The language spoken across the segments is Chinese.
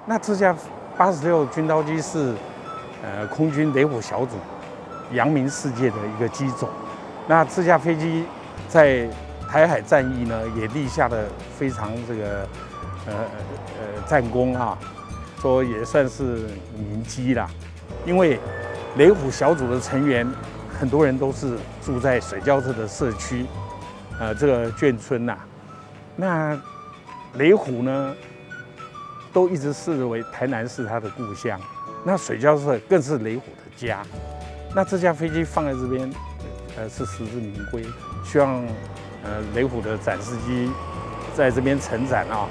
那这架86军刀机是空军雷虎小组扬名世界的一个机种。那这架飞机在台海战役呢，也立下了非常这个战功啊，说也算是名机啦。因为雷虎小组的成员很多人都是住在水交社的社区，这个眷村呐。那雷虎呢，都一直视为台南是他的故乡，那水交社更是雷虎的家。那这架飞机放在这边，是实至名归。希望雷虎的展示机在这边承展啊，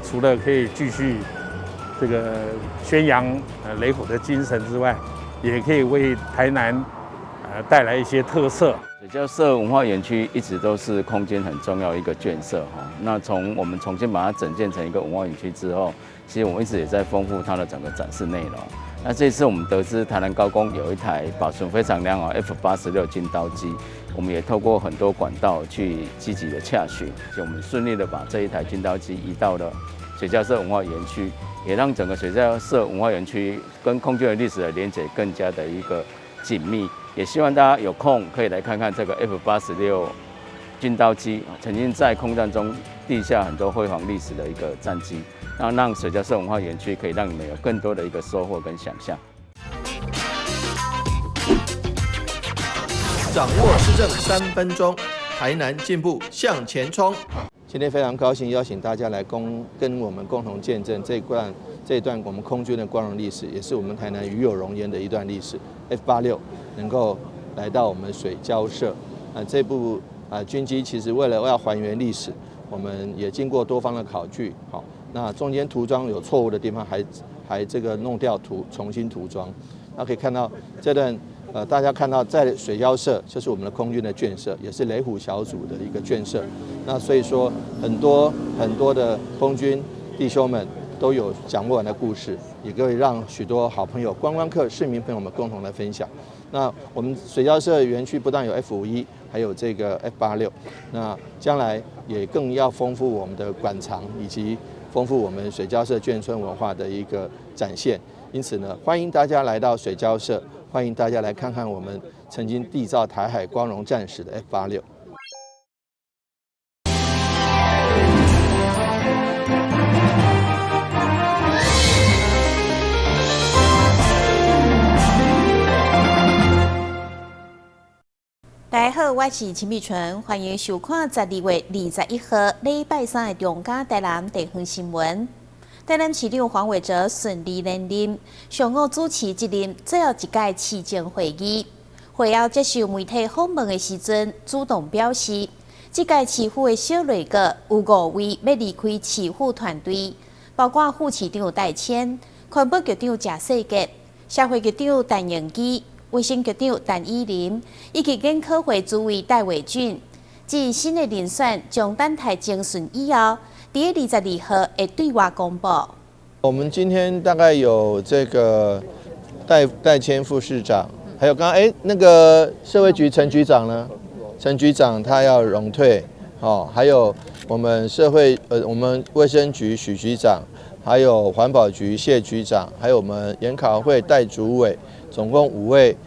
除了可以继续这个宣扬雷虎的精神之外，也可以为台南带来一些特色。水交社文化园区一直都是空军很重要一个建设哈。那从我们重新把它整建成一个文化园区之后，其实我们一直也在丰富它的整个展示内容。那这次我们得知台南高工有一台保存非常良好 F86军刀机，我们也透过很多管道去积极的洽询，我们顺利的把这一台军刀机移到了水交社文化园区，也让整个水交社文化园区跟空军的历史的连结更加的一个紧密。也希望大家有空可以来看看这个 F86军刀机，曾经在空战中立下很多辉煌历史的一个战机，让水交社文化园区可以让你们有更多的一个收获跟想象。掌握施政3分钟，台南进步向前冲。今天非常高兴邀请大家来跟我们共同见证这一段我们空军的光荣历史，也是我们台南与有荣焉的一段历史。F86能够来到我们水交社，这部军机其实为了要还原历史，我们也经过多方的考据，好，那中间涂装有错误的地方还这个弄掉重新涂装。那可以看到这段大家看到在水交社就是我们的空军的眷舍，也是雷虎小组的一个眷舍。那所以说很多的空军弟兄们都有讲不完的故事，也可以让许多好朋友、观光客、市民朋友们共同来分享。那我们水交社园区不但有 F51，还有这个 F86，那将来也更要丰富我们的馆藏，以及丰富我们水交社眷村文化的一个展现。因此呢，欢迎大家来到水交社，欢迎大家来看看我们曾经缔造台海光荣战史的 F86。大家好，我是陈碧纯，欢迎收看12月21号礼拜三的中嘉台南地方新闻。台南市长黄伟哲顺利连任，上午主持这任最后一届市政会议。会后接受媒体访问的时阵，主动表示，这届市府的小内阁有5位要离开市府团队，包括副市长戴谦、环保局长贾世杰、社会局长陈永基、卫生局长陈依林以及研考会主委戴伟俊。至新的人选将等待精选以后，在22号会对外公布。我们今天大概有这个戴谦副市长，还有刚刚那个社会局陈局长呢，陈局长他要荣退，还有我们我们卫生局许局长，还有环保局谢局长，还有我们研考会戴主委，总共5位。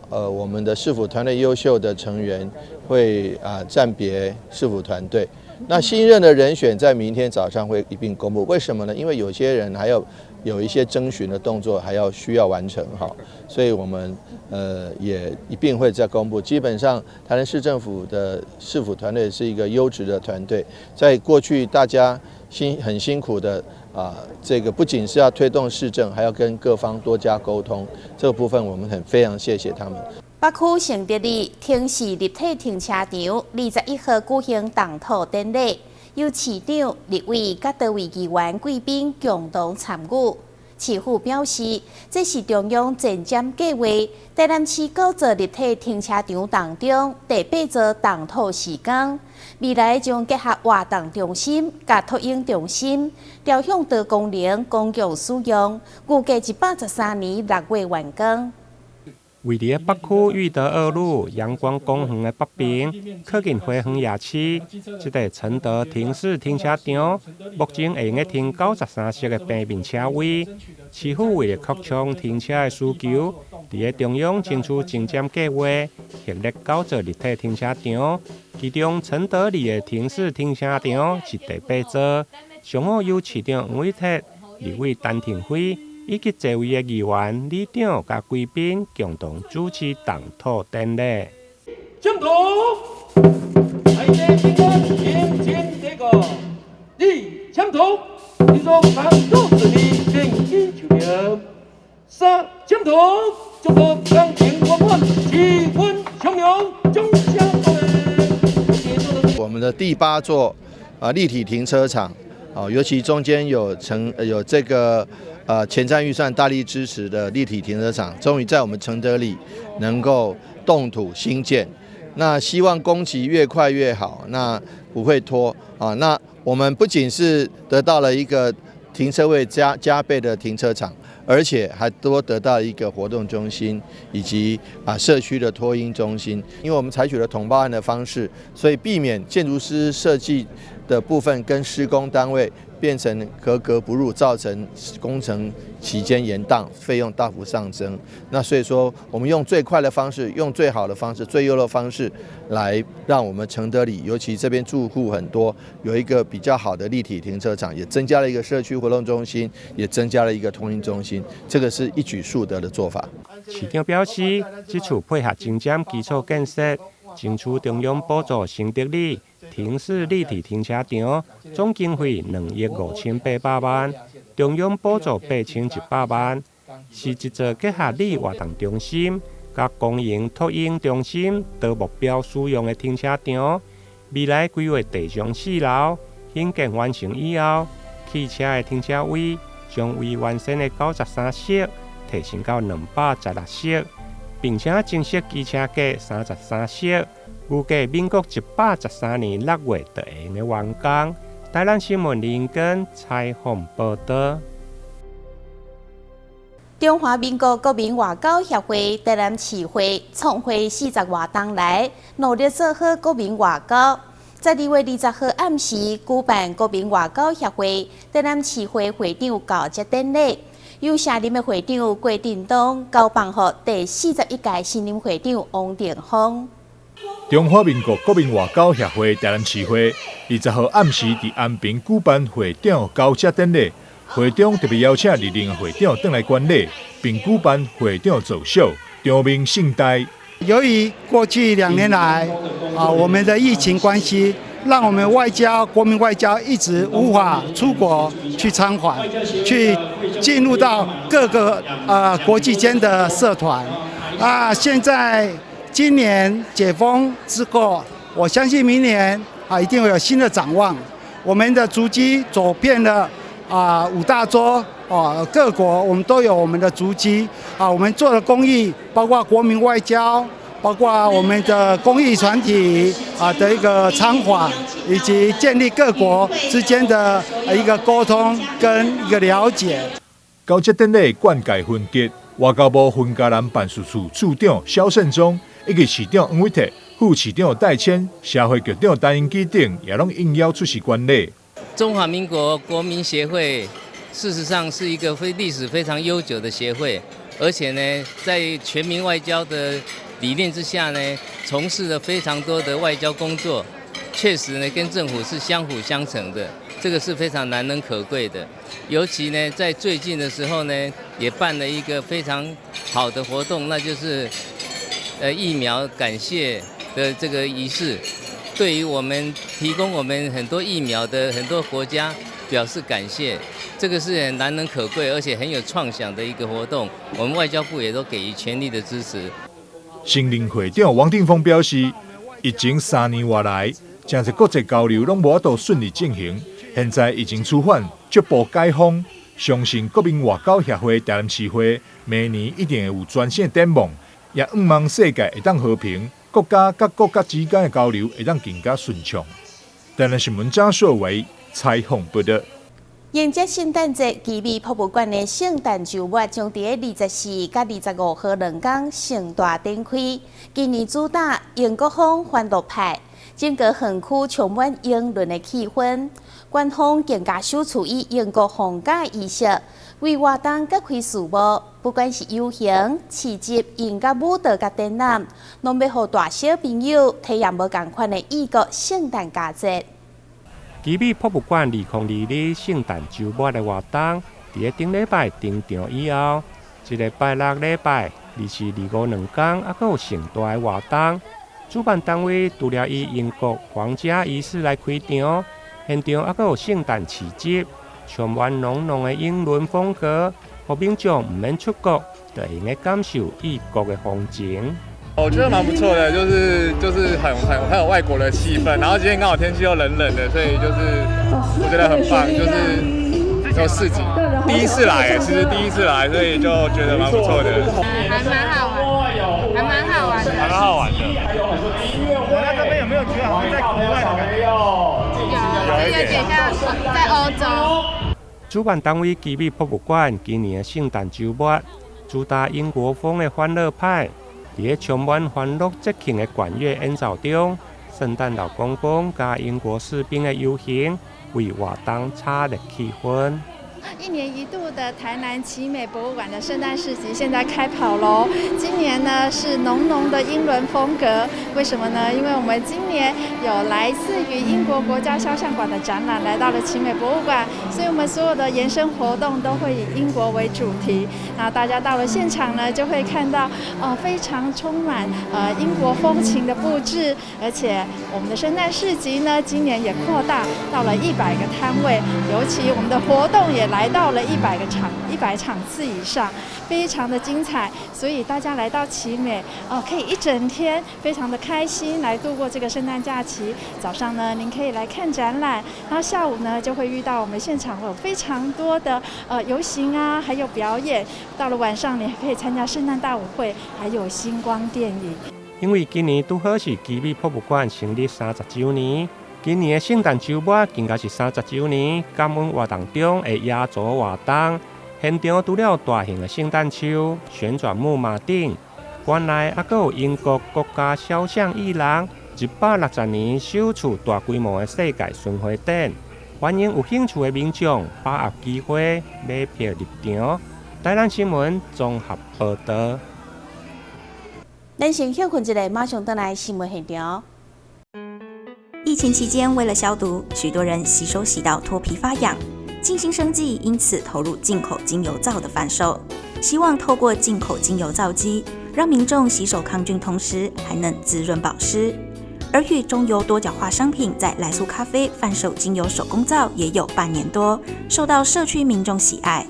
我们的市府团队优秀的成员会暂别市府团队。那新任的人选在明天早上会一并公布。为什么呢？因为有些人还有一些征询的动作需要完成哈，所以我们也一并会再公布。基本上台南市政府的市府团队是一个优质的团队，在过去大家很辛苦的。这个不仅是要推动市政，还要跟各方多加沟通。这个部分我们非常谢谢他们。北区承德里停市立体停车场21号举行动土典礼，由市长、立委、甲多位议员贵宾共同参与。市府表示，这是中央前瞻计划台南市9座立体停车场当中第8座动土施工。未来将结合活动中心、甲托婴中心，调向多功能公共使用，预计113年6月完工。位于北区裕德2路阳光公园的北边，靠近花园夜市，这个承德停式停车场，目前会用停93席的平面车位。市府为了扩充停车的需求，在中央争取精简计划，设立9座立体停车场，其中承德里的停式停车场是第8座。上午由市长黄伟哲、立委陈廷辉以及座位的议员、里长甲贵宾共同主持动土典礼。进土，来这平安迎接这个立枪土，你说当入子里并一球名，杀进土，中国钢铁国冠，气温汹涌，中下我们的第8座立体停车场。尤其中间有这个前瞻预算大力支持的立体停车场，终于在我们承德里能够动土兴建。那希望工期越快越好，那不会拖啊。那我们不仅是得到了一个停车位加倍的停车场，而且还多得到一个活动中心以及社区的托婴中心。因为我们采取了统包案的方式，所以避免建筑师设计的部分跟施工单位变成格格不入，造成工程期间延宕，费用大幅上升。那所以说，我们用最快的方式，用最好的方式，最优的方式，来让我们承德里，尤其这边住户很多，有一个比较好的立体停车场，也增加了一个社区活动中心，也增加了一个托婴中心，这个是一举数得的做法。市长表示，这次配合精简基础建设，争取中央补助承德里停式立体停车场，总经费2亿5800万，中央补助8100万，是一座结合里活动中心甲公营托婴中心的目标使用的停车场。未来规划地上4楼，兴建完成以后，汽车的停车位将为原先的93席提升到216席，并且增设机车格33席。预计民国113年6月就会用完工。台南新闻林根采访报道。中华民国国民外交协会台南市会创会40多年来，努力做好国民外交。在2月20号暗时举办国民外交协会台南市会会长交接典礼，由下任的会长郭振东交棒给第41届新任会长王定峰。中华民国国民外交协会台南市会20号暗时伫安平举办会长交接典礼，会长特别邀请历任的会长登来观礼，并举办会长奏秀，场面盛大。由于过去2年来我们的疫情关系，让我们国民外交一直无法出国去参访，去进入到各个国际间的社团现在今年解封之后，我相信明年一定会有新的展望。我们的足迹走遍了5大洲各国，我们都有我们的足迹我们做的公益，包括国民外交，包括我们的公益团体的一个参访，以及建立各国之间的一个沟通跟一个了解。交接典礼冠届分结，外交部分嘉南办事处处长肖胜忠，以及市长黄伟哲、副市长戴谦、社会局长陈英基等，也拢应邀出席观礼。中华民国国民协会事实上是一个历史非常悠久的协会，而且呢，在全民外交的理念之下呢，从事了非常多的外交工作，确实呢，跟政府是相辅相成的，这个是非常难能可贵的。尤其呢，在最近的时候呢，也办了一个非常好的活动，那就是疫苗感谢的这个仪式，对于我们提供我们很多疫苗的很多国家表示感谢，这个是很难能可贵，而且很有创想的一个活动。我们外交部也都给予全力的支持。新任会长王定峰表示，疫情3年多来，真侪国际交流拢无法度顺利进行，现在疫情趋缓，逐步解封，相信国民外交协会台南市会明年一定会有全新的展望，也希望世界会当和平，国家甲国家之间的交流会当更加顺畅。台南新闻张硕维采访报道。迎接圣诞节，奇美博物馆的圣诞周末将在24甲25号2天盛大展开。今年主打英国风欢乐派，整个园区充满英伦的气氛。官方更加首次以英国风格仪式为活动揭开序幕。不管是游行、市集、音乐舞蹈甲展览，拢要互大小朋友体验无同款的异国圣诞佳节。奇美博物馆2022圣诞周末的活动，伫顶礼拜登场以后，一个拜六礼拜24、25 2天，还有盛大的活动。主办单位除了以英国皇家仪式来开场，现场还有圣诞市集，充满浓浓的英伦风格，让民众唔免出国，就会用感受异国的风情。我觉得蛮不错的，就是很有外国的气氛，然后今天刚好天气又冷冷的，所以就是我觉得很棒，就是有市集，第一次来，其实第一次来，所以就觉得蛮不错的，还蛮好玩，还蛮好玩的，还蛮好玩的。那这边有没有觉得好像在国外的感觉？有点像在欧洲。主办单位奇美博物馆今年的圣诞周末主打英国风的欢乐派。在充满欢乐节庆的管乐演奏中，圣诞老公公加英国士兵的游行，为活动差热气氛。1年1度的台南奇美博物馆的圣诞市集现在开跑喽！今年呢是浓浓的英伦风格，为什么呢？因为我们今年有来自于英国国家肖像馆的展览来到了奇美博物馆，所以我们所有的延伸活动都会以英国为主题。那大家到了现场呢，就会看到非常充满英国风情的布置，而且我们的圣诞市集呢，今年也扩大到了100个摊位，尤其我们的活动也来到了100场次以上，非常的精彩。所以大家来到奇美，可以一整天非常的开心来度过这个圣诞假期。早上呢，您可以来看展览，然后下午呢就会遇到我们现场有非常多的游行啊，还有表演。到了晚上，你还可以参加圣诞大舞会，还有星光电影。因为今年拄好是奇美博物馆成立30周年。今年的圣诞周末更加是30周年感恩活动中的压轴活动，现场除了大型的圣诞树、旋转木马顶，馆内还有英国国家肖像艺廊160年首次大规模的世界巡回展，欢迎有兴趣的民众把握机会买票入场。台南新闻综合报道。咱先休困一下，马上回来新闻现场。疫情期间，为了消毒，许多人洗手洗到脱皮发痒。静心生技因此投入进口精油皂的贩售，希望透过进口精油皂机，让民众洗手抗菌，同时还能滋润保湿。而与中油多角化商品在来速咖啡贩售精油手工皂也有半年多，受到社区民众喜爱。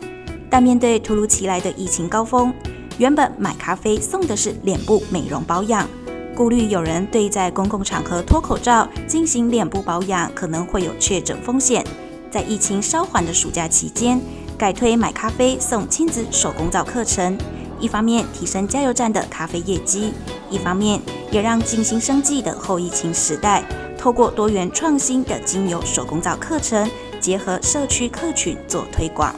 但面对突如其来的疫情高峰，原本买咖啡送的是脸部美容保养。顾虑有人对在公共场合脱口罩进行脸部保养可能会有确诊风险，在疫情稍缓的暑假期间，改推买咖啡送亲子手工皂课程，一方面提升加油站的咖啡业绩，一方面也让静心生技的后疫情时代，透过多元创新的精油手工皂课程，结合社区客群做推广。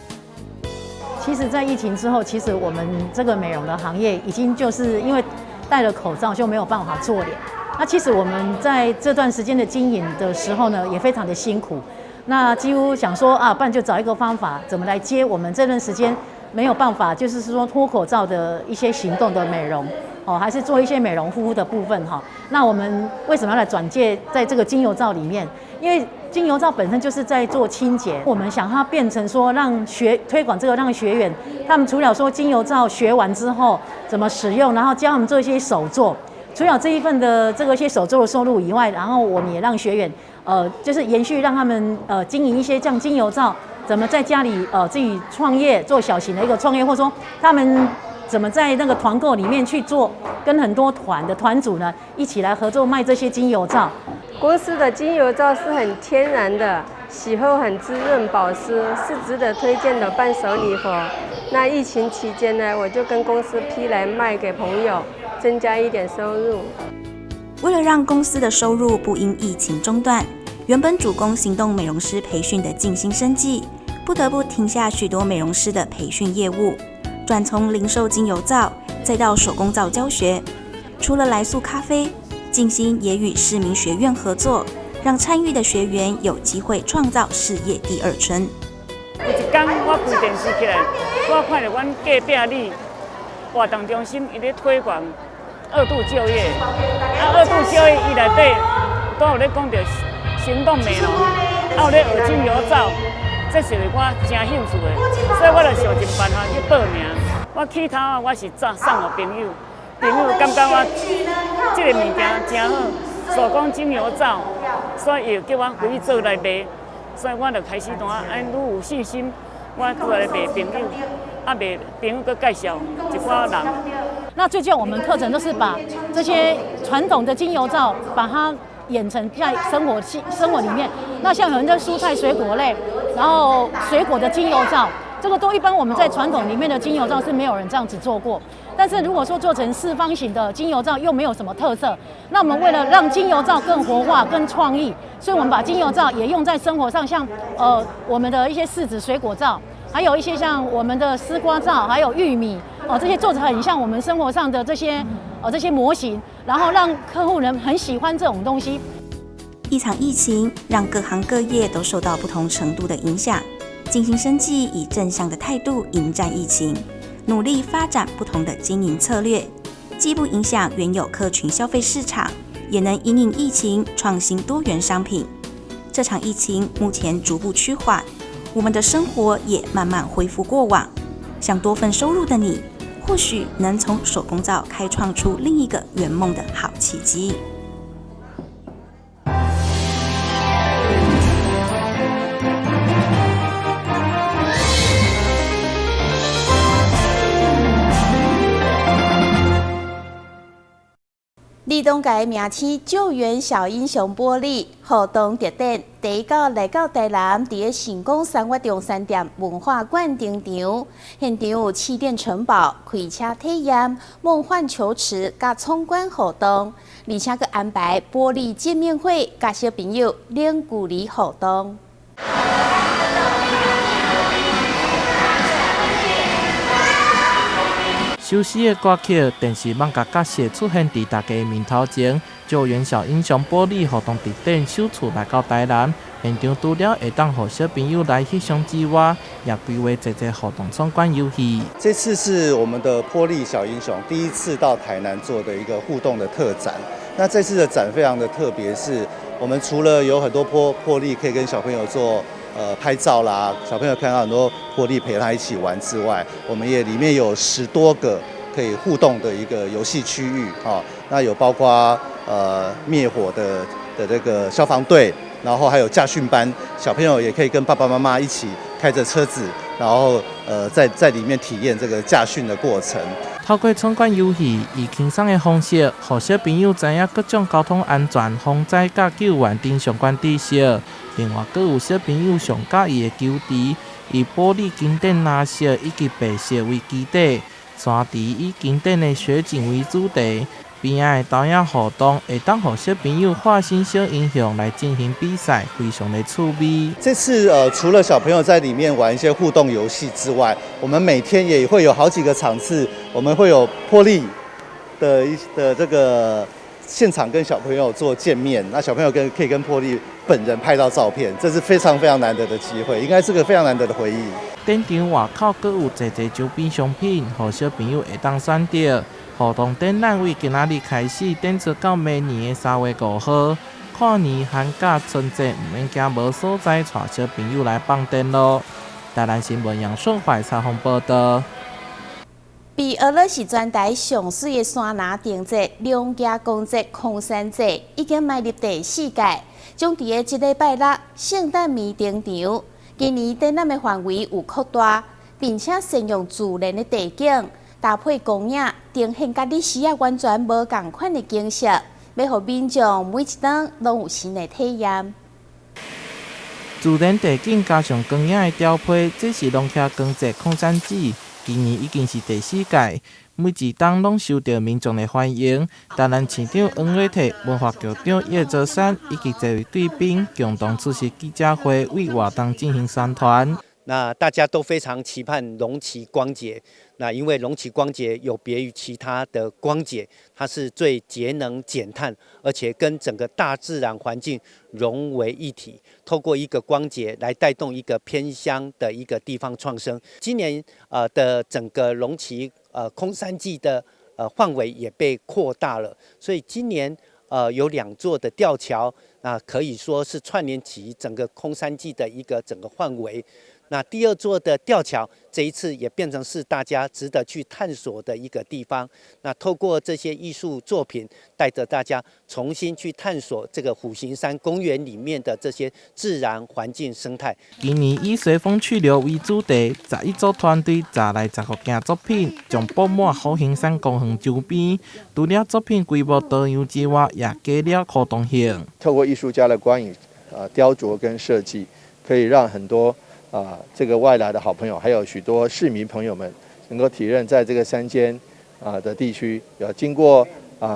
其实，在疫情之后，其实我们这个美容的行业已经就是因为戴了口罩就没有办法做脸。那其实我们在这段时间的经营的时候呢，也非常的辛苦。那几乎想说不然就找一个方法，怎么来接我们这段时间没有办法，就是说脱口罩的一些行动的美容，还是做一些美容护肤的部分哈。那我们为什么要来转介在这个精油皂里面？因为精油皂本身就是在做清洁，我们想它变成说让推广这个，让学员他们除了说精油皂学完之后怎么使用，然后教他们做一些手作，除了这一份的这个一些手作的收入以外，然后我们也让学员就是延续让他们经营一些这样精油皂，怎么在家里自己创业做小型的一个创业，或者说他们怎么在那个团购里面去做，跟很多团的团主呢一起来合作卖这些精油皂。公司的精油皂是很天然的，洗后很滋润保湿，是值得推荐的伴手礼盒。那疫情期间呢，我就跟公司批来卖给朋友，增加一点收入。为了让公司的收入不因疫情中断，原本主攻行动美容师培训的静心生技，不得不停下许多美容师的培训业务，转从零售精油皂，再到手工皂教学。除了来素咖啡，静心也与市民学院合作，让参与的学员有机会创造事业第二春。有一天我开电视起来，我看到阮隔壁里活动中心伊咧推广二度就业，二度就业伊内底都有咧讲到行动美容，有咧学精油皂，这是我真兴趣的，所以我就想尽办法去报名。我起头我是送给朋友，朋友感觉我这个物件真好，手工精油皂，所以又叫我回去做来卖，所以我就开始愈有信心，我过来卖朋友，卖朋友佮介绍一寡人。那最近我们课程都是把这些传统的精油皂，把它演成在生活里面。那像有人的蔬菜水果类，然后水果的精油皂，这个都一般我们在传统里面的精油皂是没有人这样子做过。但是如果说做成四方形的精油皂，又没有什么特色，那我们为了让精油皂更活化、更创意，所以我们把精油皂也用在生活上，像我们的一些柿子水果皂，还有一些像我们的丝瓜皂，还有玉米这些做得很像我们生活上的这些模型，然后让客户人很喜欢这种东西。一场疫情让各行各业都受到不同程度的影响，静心生技以正向的态度迎战疫情，努力发展不同的经营策略，既不影响原有客群消费市场，也能因应疫情创新多元商品。这场疫情目前逐步趋缓，我们的生活也慢慢恢复过往。想多份收入的你，或许能从手工皂开创出另一个圆梦的好契机。立冬界名称救援小英雄玻璃活动特典，第一个来到台南，伫成功3月中山店文化馆登场，现场有气垫城堡、开车体验、梦幻球池甲参观活动，而且佮安排玻璃见面会，甲小朋友零距离活动。休息的歌曲，电视网甲角色出现伫大家面头前。救援小英雄玻璃活动特典首次来到台南，现场除了会当予小朋友来翕相之外，也规划一个活动参观游戏。这次是我们的玻璃小英雄第一次到台南做的一个互动的特展。那这次的展非常的特别，是我们除了有很多玻璃可以跟小朋友做拍照啦，小朋友看到很多玻璃陪他一起玩之外，我们也里面有10多个可以互动的一个游戏区域那有包括灭火的这个消防队，然后还有驾训班，小朋友也可以跟爸爸妈妈一起开着车子，然后在里面体验这个驾训的过程。透过参观游戏，以轻松的方式，让小朋友知影各种交通安全、防灾、甲救援等相关知识。另外，阁有小朋友上喜意的球池，以玻璃经典蓝色以及白色为基底，山池以经典的雪景为主题。边仔的导演活动会当让小朋友化身小英雄来进行比赛，非常的趣味。这次除了小朋友在里面玩一些互动游戏之外，我们每天也会有好几个场次，我们会有玻璃的这个现场跟小朋友做见面，那小朋友可以跟玻璃本人拍到照片，这是非常非常难得的机会，应该是个非常难得的回忆。展场外口阁有侪周边商品，让小朋友会当选择。活动展览为今仔日开始，展出到明年的3月5号。跨年寒假春节，唔免惊无所在，带小朋友来放电咯。台南新闻杨顺怀采访报道。被俄罗斯全台上水的山拿定节两家公节空山节已经迈入第4届，将伫个1礼拜6圣诞迷登场。今年展览的范围有扩大，并且善用自然的地景。搭配光影，呈现甲历史完全无同款的景色，要互民众每一档拢有新的体验。自然地景加上光影的调配，这是龙徛光节空山节，今年已经是第4届，每一档拢受到民众的欢迎。台南市长黄伟綽、文化局长叶泽山以及这位贵宾共同出席记者会，为活动进行宣传。那大家都非常期盼龙旗光节，那因为龙旗光节有别于其他的光节，它是最节能减碳，而且跟整个大自然环境融为一体，透过一个光节来带动一个偏乡的一个地方创生。今年的整个龙旗空山祭的范围也被扩大了，所以今年有2座的吊桥，可以说是串联起整个空山祭的一个整个范围。那第2座的吊桥，这一次也变成是大家值得去探索的一个地方。那透过这些艺术作品，带着大家重新去探索这个虎形山公园里面的这些自然环境生态。今年以随风去流为主题，11组团队摘来15件作品，将布满虎形山公园周边。除了作品规模多样之外，也加了互动性。透过艺术家的光影雕琢跟设计，可以让很多这个外来的好朋友，还有许多市民朋友们，能够体认在这个山间的地区，有经过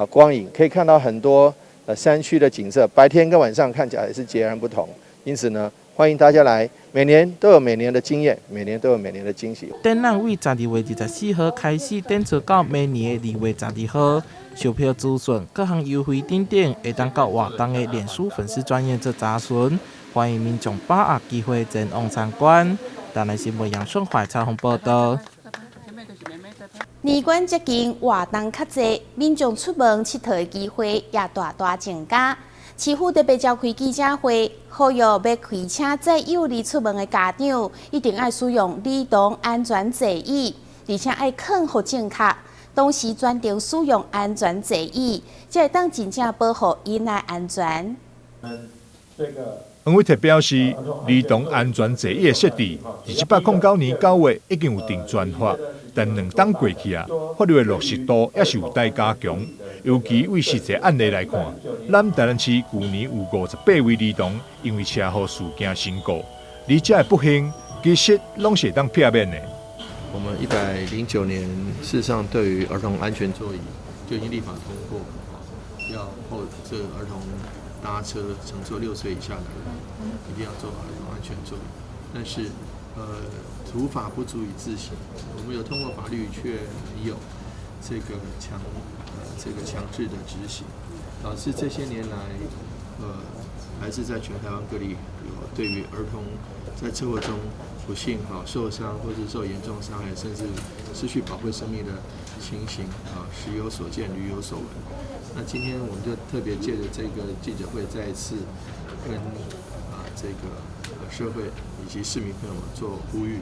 光影，可以看到很多山区的景色，白天跟晚上看起来是截然不同。因此呢，欢迎大家来，每年都有每年的经验，每年都有每年的惊喜。展览为12月24号开始，展出到明年的2月12号。售票资讯、各项优惠等等，会当到活动的脸书粉丝专页做查询。欢迎民众把握机会前往参观。台南新闻杨顺怀采访报道。年关接近，活动较济，民众出门佚佗的机会也大大增加。市府特别召开记者会，呼吁要开车载幼儿出门的家长，一定要使用儿童安全座椅，而且要肯互正确。同时专程使用安全座椅，才会当真正保护囡仔安全。黄伟特表示，儿童安全座椅的设置，1809年9月已经有定专法，但2冬过去啊，法律的落实度也是有待加强。尤其为实际案例来看，咱台南市去年有58位儿童因为车祸事件身故，而这不幸其实拢是当避免的。我们109年事实上对于儿童安全座椅就已经立法通过，要这儿童搭车乘坐6岁以下的人一定要做好儿童安全座椅。但是土法不足以自行，我们有通过法律却没有这个强制的执行，导致这些年来还是在全台湾各地有对于儿童在车祸中不幸受伤或者受严重伤害，甚至失去宝贵生命的情形时有所见，屡有所闻。那今天我们就特别借着这个记者会，再一次跟这个社会以及市民朋友们做呼吁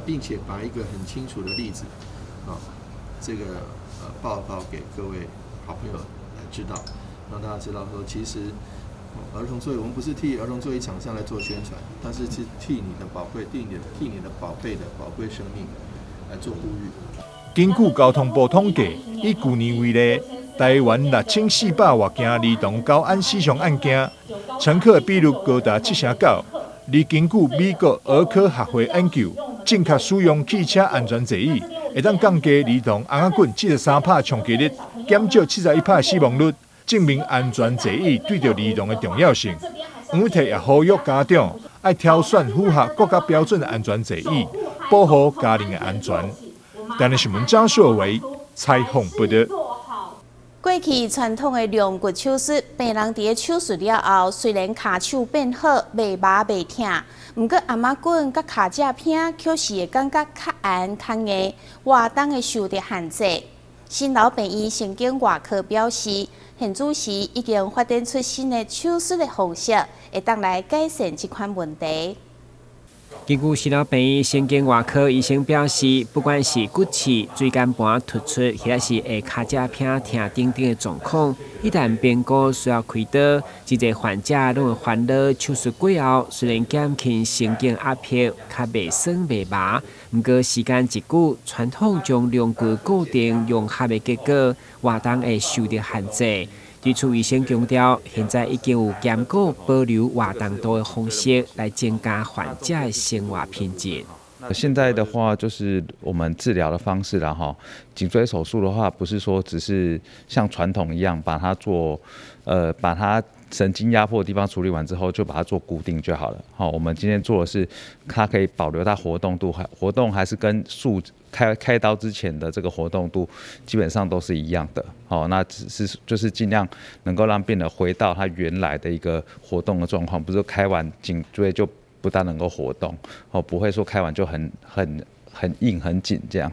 并且把一个很清楚的例子这个报告给各位好朋友来知道，让大家知道说，其实儿童座椅，我们不是替儿童座椅厂商来做宣传，但是是替你的宝贝的宝贵生命来做呼吁。根据交通部统计，以去年为例，台湾6400多件儿童交安死伤案件，乘客的比率高达79%。而根据美国儿科学会研究，正确使用汽车安全座椅，会当降低儿童红仔滚73%冲击力，减少71%死亡率，证明安全座椅对着儿童的重要性。黄伟特也呼吁家长要挑选符合国家标准的安全座椅，保护家庭的安全。台南新闻张硕维采访报道。过去传统的量骨手术，病人伫手术了后，虽然骹手变好，袂麻袂痛，毋过阿妈滚甲骹只片，却是会感觉较寒较硬，活动会受到限制。新老病医神经外科表示，现主时已经发展出新的手术的方式，会当来改善这款问题。根据新老病院神经外科医生表示，不管是骨刺、椎间盘突出，或者是下骹只片痛等等的状况，一旦变故需要开刀，真侪患者拢会烦恼。手术过后，虽然减轻神经压迫，较袂酸袂麻，不过时间一久，传统将量骨固定用合的结果，活动会受到限制。基础医生强调，现在已经有兼顾保留活动度的方式，来增加患者的生活品质。现在的话，就是我们治疗的方式啦，颈椎手术的话，不是说只是像传统一样把它做，把它神经压迫的地方处理完之后，就把它做固定就好了。好，我们今天做的是，它可以保留它活动度，活动还是跟开刀之前的这个活动度基本上都是一样的。好，那只是就是尽量能够让病人回到他原来的一个活动的状况，不是说开完颈椎就不大能够活动，哦，不会说开完就很硬很紧这样。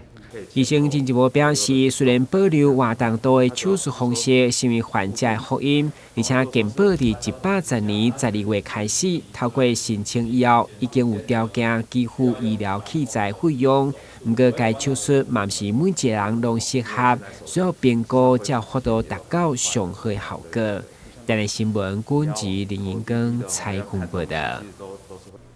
医生进一步表示，虽然保留活动度的手术方式成为患者的福音，而且健保伫110年12月开始，透过申请以后，已经有条件支付医疗器材费用。不过，该手术嘛不是每一个人拢适合，需要评估才有法度达到上好的效果。台南新闻军及林英光采访报道。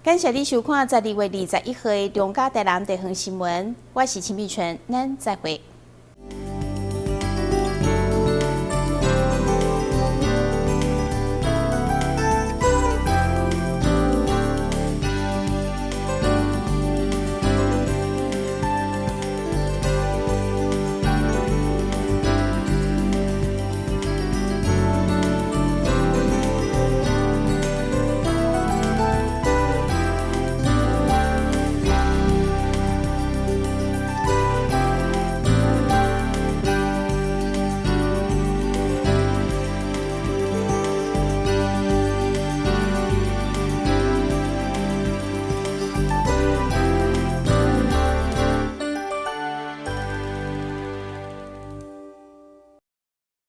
感谢你收看12月21号的中嘉台南地方新闻，我是陈美纯，咱再会。